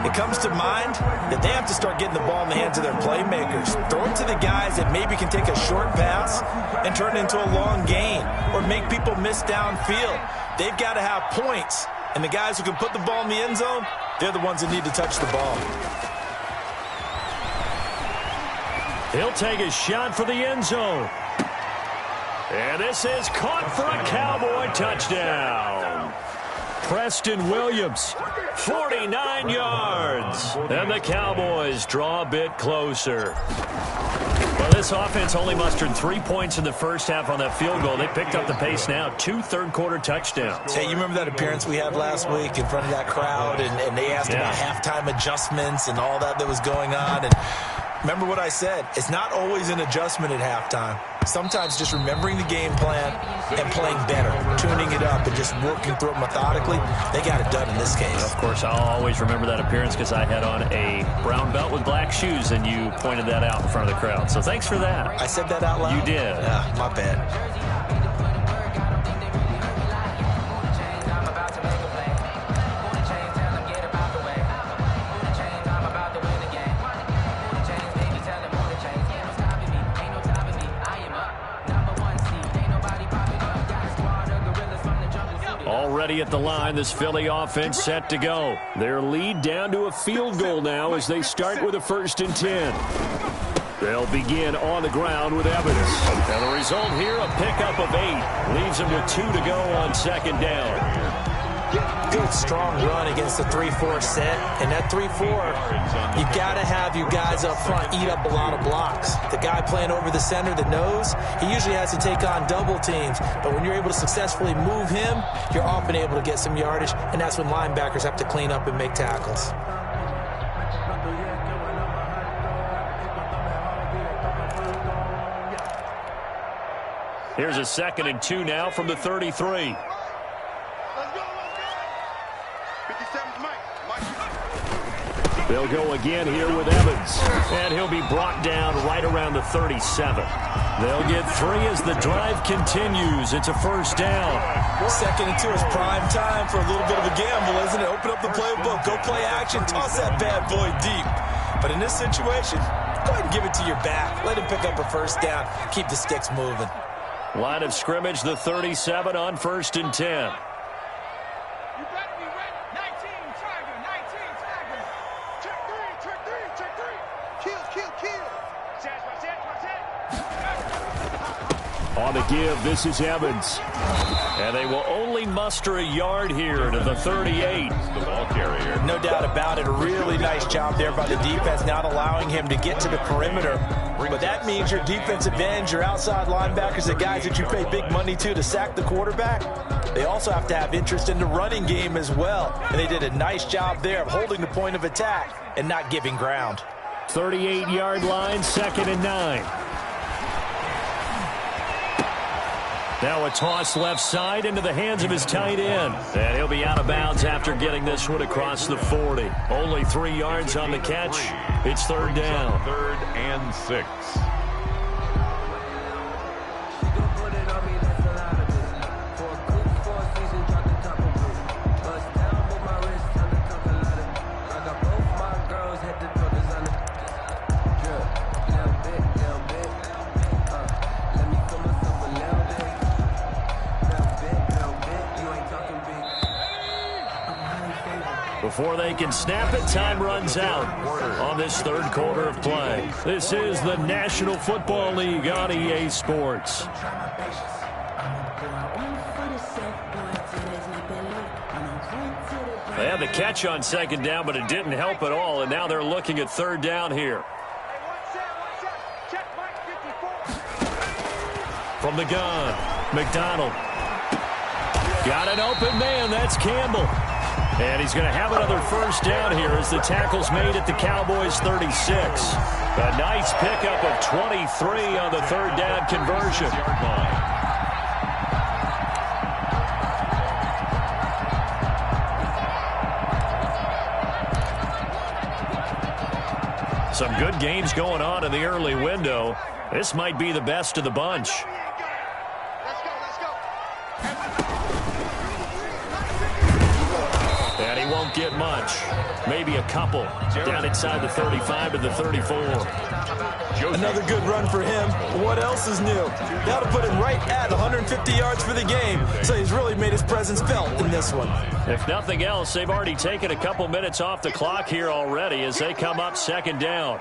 S2: it comes to mind that they have to start getting the ball in the hands of their playmakers. Throw it to the guys that maybe can take a short pass and turn it into a long gain or make people miss downfield. They've got to have points, and the guys who can put the ball in the end zone, they're the ones that need to touch the ball.
S1: He'll take a shot for the end zone. And this is caught for a Cowboy touchdown. Preston Williams, 49 yards. And the Cowboys draw a bit closer. Well, this offense only mustered 3 points in the first half on that field goal. They picked up the pace now. 2 third-quarter touchdowns.
S2: Hey, you remember that appearance we had last week in front of that crowd, and they asked about halftime adjustments and all that was going on, and remember what I said. It's not always an adjustment at halftime. Sometimes just remembering the game plan and playing better, tuning it up and just working through it methodically. They got it done in this case.
S1: Of course, I'll always remember that appearance because I had on a brown belt with black shoes, and you pointed that out in front of the crowd. So thanks for that.
S2: I said that out loud?
S1: You did.
S2: Yeah, my bad.
S1: Already at the line, this Philly offense set to go. Their lead down to a field goal now as they start with a 1st and 10. They'll begin on the ground with Evans. And the result here, a pickup of 8. Leaves them with 2 to go on second down.
S2: Good, strong run against the 3-4 set. And that 3-4, you got to have your guys up front eat up a lot of blocks. The guy playing over the center, the nose, he usually has to take on double teams. But when you're able to successfully move him, you're often able to get some yardage. And that's when linebackers have to clean up and make tackles.
S1: Here's a 2nd and 2 now from the 33. They'll go again here with Evans. And he'll be brought down right around the 37. They'll get 3 as the drive continues. It's a first down.
S2: 2nd and 2 is prime time for a little bit of a gamble, isn't it? Open up the playbook, go play action, toss that bad boy deep. But in this situation, go ahead and give it to your back. Let him pick up a first down. Keep the sticks moving.
S1: Line of scrimmage, the 37 on 1st and 10. On the give, this is Evans. And they will only muster a yard here to the 38.
S3: The ball carrier.
S2: No doubt about it. A really nice job there by the defense, not allowing him to get to the perimeter. But that means your defensive ends, your outside linebackers, the guys that you pay big money to sack the quarterback, they also have to have interest in the running game as well. And they did a nice job there of holding the point of attack and not giving ground.
S1: 38-yard line, 2nd and 9. Now a toss left side into the hands of his tight end. And he'll be out of bounds after getting this one across the 40. Only 3 yards on the catch. It's 3rd down.
S3: 3rd and 6.
S1: Before they can snap it, time runs out on this 3rd quarter of play. This is the National Football League on EA Sports. They had the catch on 2nd down, but it didn't help at all, and now they're looking at 3rd down here. From the gun, McDonald. Got an open man, that's Campbell. And he's going to have another 1st down here as the tackle's made at the Cowboys' 36. A nice pickup of 23 on the 3rd down conversion. Some good games going on in the early window. This might be the best of the bunch. And he won't get much. Maybe a couple. Down inside the 35 to the 34.
S2: Another good run for him. What else is new? That'll put him right at 150 yards for the game. So he's really made his presence felt in this one.
S1: If nothing else, they've already taken a couple minutes off the clock here already as they come up 2nd down.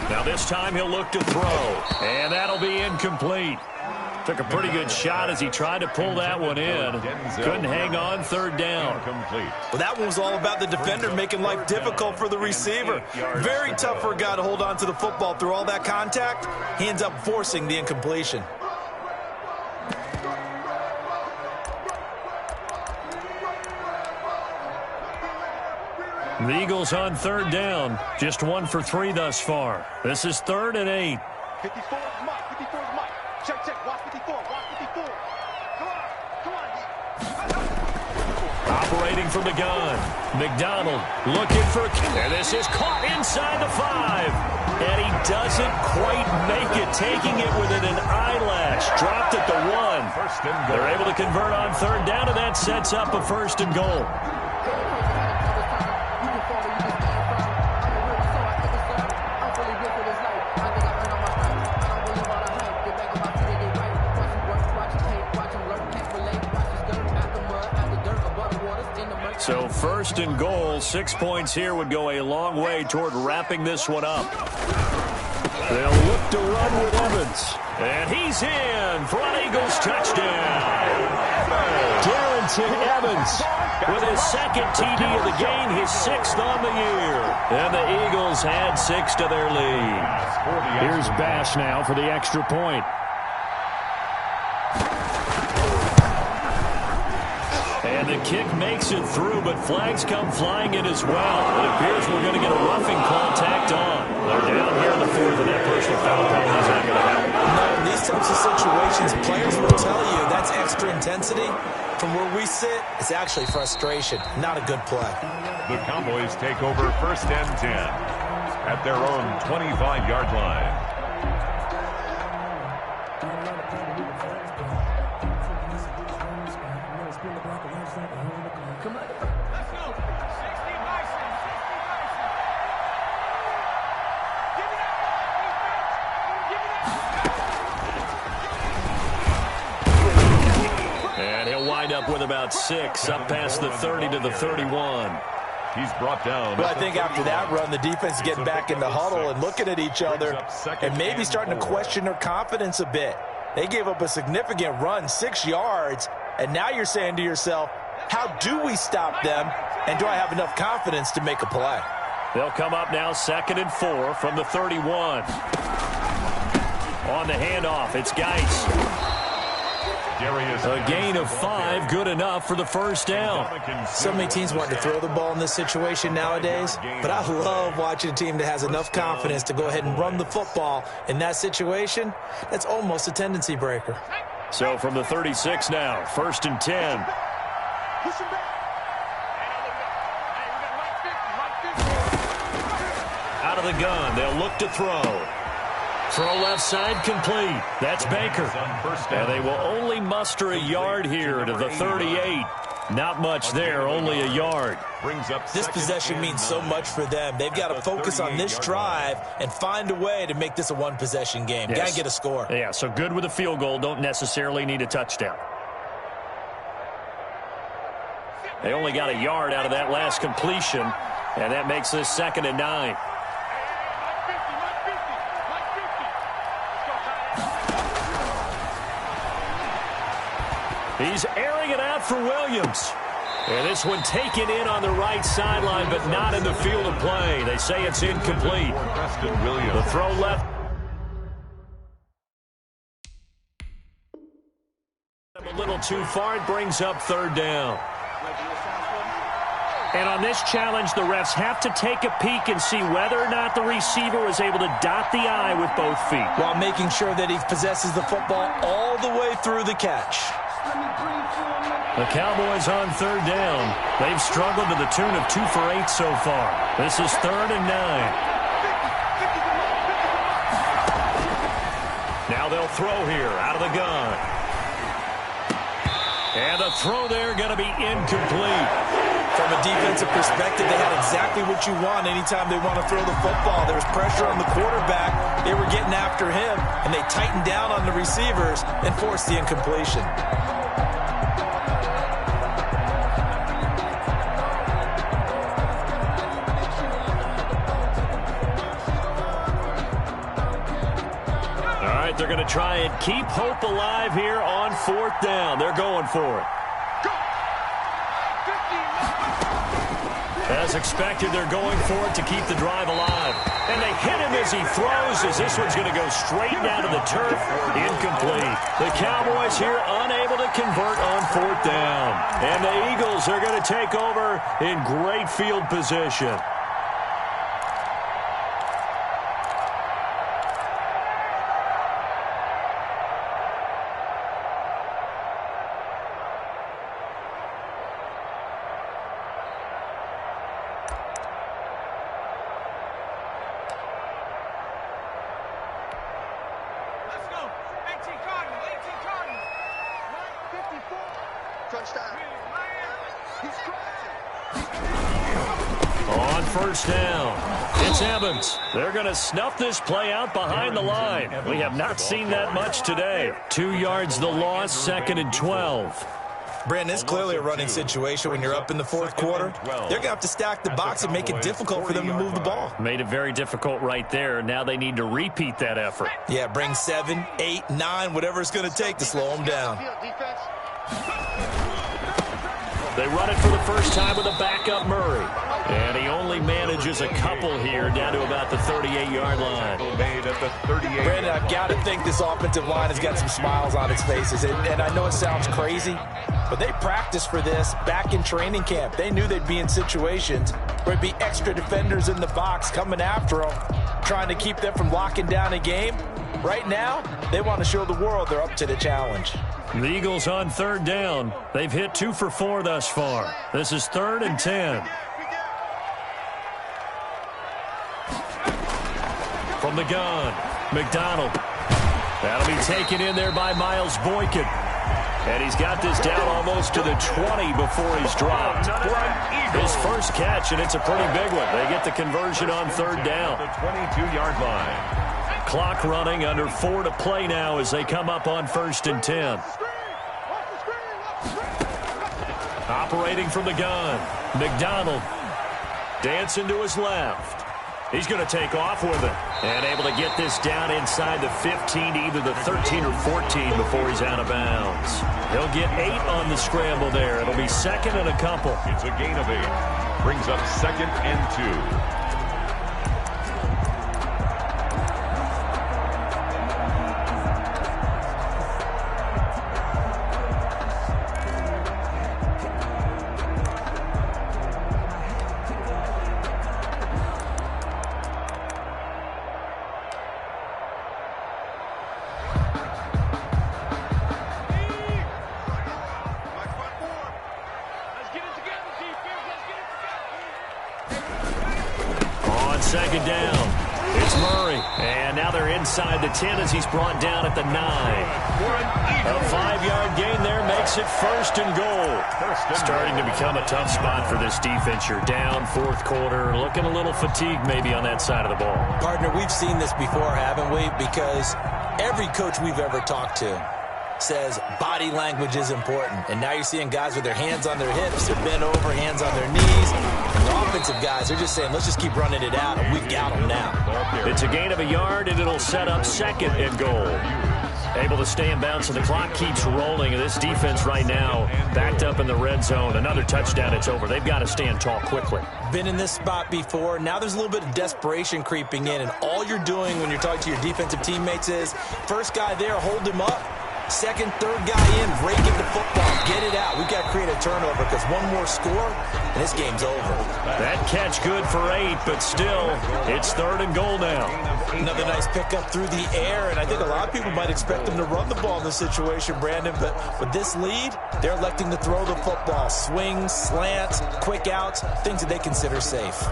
S1: Now this time he'll look to throw. And that'll be incomplete. Took a pretty good shot as he tried to pull that one in. Couldn't hang on, 3rd down.
S2: Well, that one was all about the defender making life difficult for the receiver. Very tough for a guy to hold on to the football through all that contact. He ends up forcing the incompletion.
S1: The Eagles on 3rd down. Just 1 for 3 thus far. This is 3rd and 8.
S5: 54 is Mike. 54 is Mike. Check, check. Watch 54. Watch 54. Come on.
S1: Operating from the gun. McDonald looking for a kick. And this is caught inside the 5. And he doesn't quite make it, taking it within an eyelash. Dropped at the 1. They're able to convert on 3rd down, and that sets up a 1st and goal. So 1st and goal, 6 points here would go a long way toward wrapping this one up. They'll look to run with Evans. And he's in for an Eagles touchdown. Darrington Evans with his 2nd TD of the game, his 6th on the year. And the Eagles add 6 to their lead. Here's Bass now for the extra point. And the kick makes it through, but flags come flying in as well. It appears we're going to get a roughing call tacked on. They're down here in the 4th, and that personal foul penalty is not going to happen.
S2: No, in these types of situations, players will tell you that's extra intensity. From where we sit, it's actually frustration, not a good play.
S3: The Cowboys take over 1st and 10 at their own 25-yard line.
S1: With about 6, up past the 30 to the 31.
S3: He's brought down.
S2: But I think after that run, the defense is getting back in the huddle and looking at each other and maybe starting to question their confidence a bit. They gave up a significant run, 6 yards, and now you're saying to yourself, how do we stop them, and do I have enough confidence to make a play?
S1: They'll come up now 2nd and 4 from the 31. On the handoff, it's Geis. A gain of 5, good enough for the first down.
S2: So many teams want to throw the ball in this situation nowadays, but I love watching a team that has enough confidence to go ahead and run the football in that situation. That's almost a tendency breaker.
S1: So from the 36 now, 1st and 10. Out of the gun, they'll look to throw. Throw left side complete. That's Baker. And they will only muster a yard here to the 38. Not much there, only a yard.
S2: This possession means so much for them. They've got to focus on this drive and find a way to make this a one-possession game. Got to get a score.
S1: Yeah, so good with a field goal. Don't necessarily need a touchdown. They only got a yard out of that last completion, and that makes this 2nd and 9. He's airing it out for Williams. And this one taken in on the right sideline, but not in the field of play. They say it's incomplete. The throw left. A little too far. It brings up 3rd down. And on this challenge, the refs have to take a peek and see whether or not the receiver was able to dot the I with both feet,
S2: while making sure that he possesses the football all the way through the catch.
S1: The Cowboys on 3rd down. They've struggled to the tune of 2 for 8 so far. This is 3rd and 9. Now they'll throw here out of the gun. And the throw there going to be incomplete.
S2: From a defensive perspective, they had exactly what you want anytime they want to throw the football. There was pressure on the quarterback. They were getting after him, and they tightened down on the receivers and forced the incompletion.
S1: All right, they're going to try and keep hope alive here on 4th down. They're going for it. As expected, they're going for it to keep the drive alive. And they hit him as he throws, as this one's going to go straight down to the turf. Incomplete. The Cowboys here unable to convert on 4th down. And the Eagles are going to take over in great field position. On 1st down, it's Evans. They're going to snuff this play out behind the line. We have not seen that much today. 2 yards the loss, 2nd and 12.
S2: Brandon, it's clearly a running situation when you're up in the 4th quarter. They're going to have to stack the box and make it difficult for them to move the ball.
S1: Made it very difficult right there. Now they need to repeat that effort.
S2: Yeah, bring 7, 8, 9, whatever it's going to take to slow them down.
S1: They run it for the first time with a backup Murray. And he only manages a couple here down to about the 38-yard line.
S2: Brandon, I've got to think this offensive line has got some smiles on its faces. And I know it sounds crazy, but they practiced for this back in training camp. They knew they'd be in situations where it'd be extra defenders in the box coming after them, trying to keep them from locking down a game. Right now, they want to show the world they're up to the challenge.
S1: The Eagles on 3rd down. They've hit 2 for 4 thus far. This is 3rd and 10. From the gun, McDonald. That'll be taken in there by Miles Boykin. And he's got this down almost to the 20 before he's dropped. His first catch, and it's a pretty big one. They get the conversion on 3rd down.
S3: The 22-yard line.
S1: Clock running, under 4 to play now as they come up on 1st and 10. Operating from the gun, McDonald. Dancing to his left. He's going to take off with it. And able to get this down inside the 15, either the 13 or 14 before he's out of bounds. He'll get 8 on the scramble there. It'll be second and a couple.
S3: It's a gain of 8. Brings up second and 2.
S1: Second down. It's Murray. And now they're inside the 10 as he's brought down at the 9. A 5-yard gain there makes it first and goal. Starting to become a tough spot for this defense. You're down fourth quarter. Looking a little fatigued maybe on that side of the ball.
S2: Partner, we've seen this before, haven't we? Because every coach we've ever talked to says body language is important. And now you're seeing guys with their hands on their hips, they're bent over, hands on their knees. And the offensive guys, they're just saying, let's just keep running it out, and we've got them now.
S1: It's a gain of a yard, and it'll set up second and goal. Able to stay in bounds, so the clock keeps rolling. And this defense right now backed up in the red zone. Another touchdown, it's over. They've got to stand tall quickly.
S2: Been in this spot before. Now there's a little bit of desperation creeping in, and all you're doing when you're talking to your defensive teammates is, first guy there, hold him up. Second, third guy in, rake at the football, get it out. We've got to create a turnover because one more score, and this game's over.
S1: That catch good for 8, but still, it's third and goal now.
S2: Another nice pickup through the air, and I think a lot of people might expect them to run the ball in this situation, Brandon, but with this lead, they're electing to throw the football. Swings, slants, quick outs, things that they consider safe.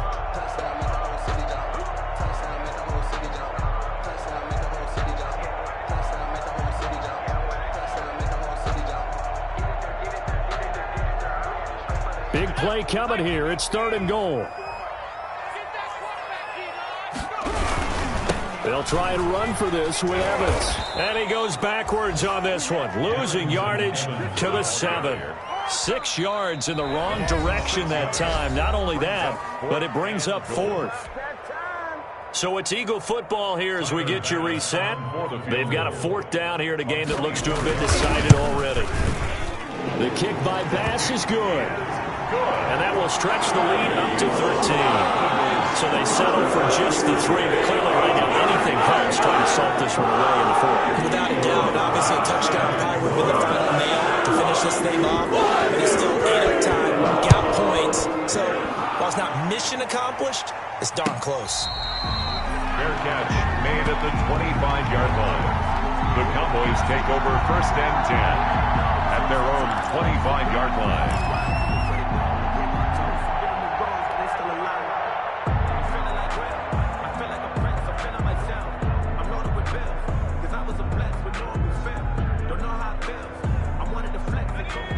S1: Big play coming here. It's third and goal. They'll try and run for this with Evans. And he goes backwards on this one. Losing yardage to the 7. 6 yards in the wrong direction that time. Not only that, but it brings up fourth. So it's Eagle football here as we get you reset. They've got a fourth down here in a game that looks to have been decided already. The kick by Bass is good. And that will stretch the lead up to 13. So they settle for just the 3. But clearly right now, anything helps trying to salt this one away in the fourth.
S2: Without a doubt, obviously a touchdown probably would have been the final nail to finish this thing off. But it's still 8 up time, got points. So while it's not mission accomplished, it's darn close.
S3: Fair catch made at the 25-yard line. The Cowboys take over first and 10 at their own 25-yard line.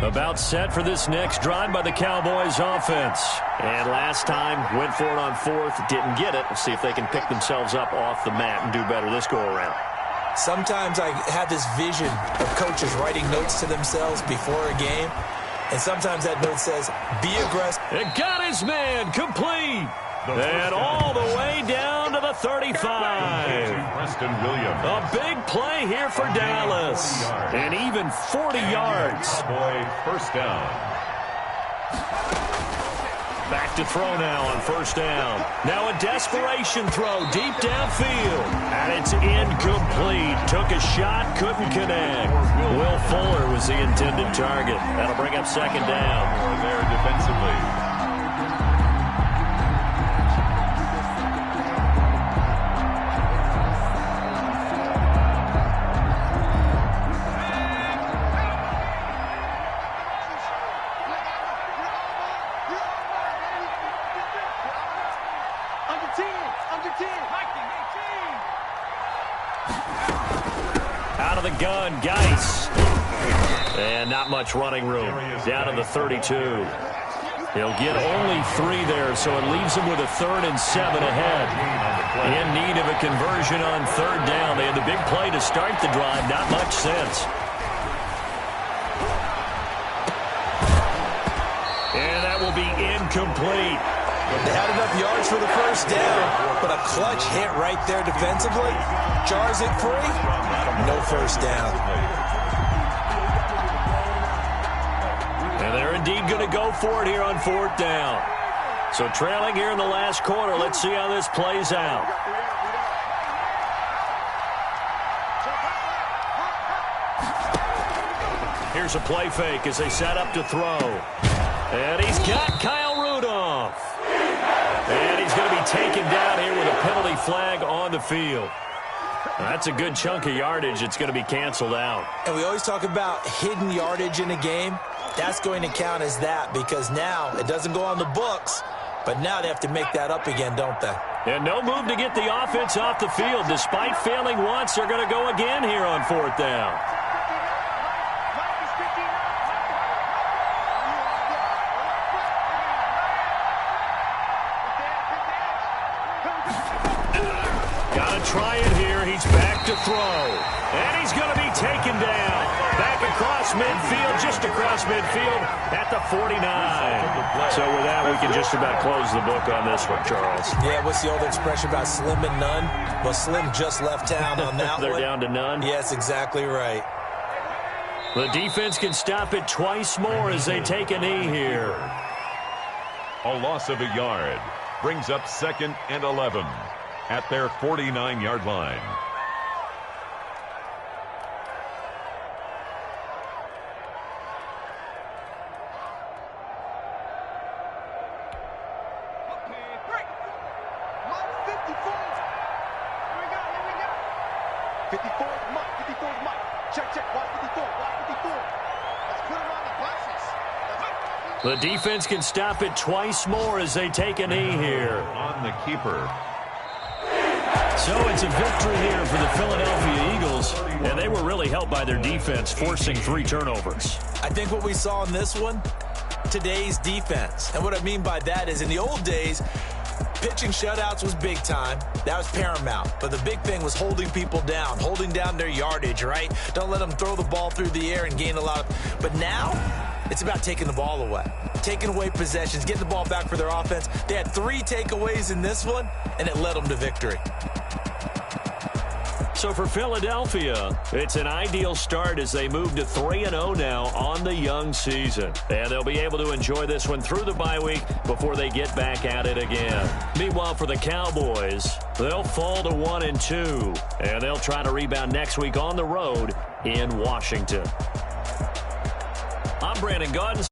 S1: About set for this next drive by the Cowboys offense. And last time, went for it on fourth, didn't get it. We'll see if they can pick themselves up off the mat and do better this go-around.
S2: Sometimes I have this vision of coaches writing notes to themselves before a game. And sometimes that note says, be aggressive.
S1: It got his man complete. And all the way down to the 35. A big play here for Dallas. And even 40 yards.
S3: First down.
S1: Back to throw now on first down. Now a desperation throw deep downfield. And it's incomplete. Took a shot, couldn't connect. Will Fuller was the intended target. That'll bring up second down.
S3: There defensively.
S1: Out of the gun, Geis. And not much running room. Down to the 32. He'll get only 3 there, so it leaves him with a 3rd and 7 ahead. In need of a conversion on third down. They had the big play to start the drive. Not much sense. And that will be incomplete.
S2: They had enough yards for the first down, but a clutch hit right there defensively jars it free. No first down.
S1: And they're indeed going to go for it here on 4th down. So trailing here in the last quarter. Let's see how this plays out. Here's a play fake as they set up to throw. And he's got Kyle Rudolph. And he's going to be taken down here with a penalty flag on the field. That's a good chunk of yardage. It's going to be canceled out.
S2: And we always talk about hidden yardage in a game. That's going to count as that because now it doesn't go on the books, but now they have to make that up again, don't they?
S1: And no move to get the offense off the field. Despite failing once, they're going to go again here on 4th down. Try it here. He's back to throw. And he's going to be taken down. Back across midfield, just across midfield at the 49. So with that, we can just about close the book on this one, Charles.
S2: Yeah, what's the old expression about slim and none? Well, Slim just left town on that
S1: They're
S2: one.
S1: down to none?
S2: Yes, exactly right.
S1: The defense can stop it twice more as they take a knee here.
S3: A loss of a yard brings up 2nd and 11. At their 49-yard line.
S1: The defense can stop it twice more as they take a knee here.
S3: On the keeper.
S1: So it's a victory here for the Philadelphia Eagles, and they were really helped by their defense, forcing 3 turnovers.
S2: I think what we saw in this one, today's defense. And what I mean by that is in the old days, pitching shutouts was big time. That was paramount. But the big thing was holding people down, holding down their yardage, right? Don't let them throw the ball through the air and gain a lot of... But now, it's about taking the ball away, taking away possessions, getting the ball back for their offense. They had 3 takeaways in this one, and it led them to victory.
S1: So for Philadelphia, it's an ideal start as they move to 3-0 now on the young season. And they'll be able to enjoy this one through the bye week before they get back at it again. Meanwhile, for the Cowboys, they'll fall to 1-2. And they'll try to rebound next week on the road in Washington. I'm Brandon Gaudens.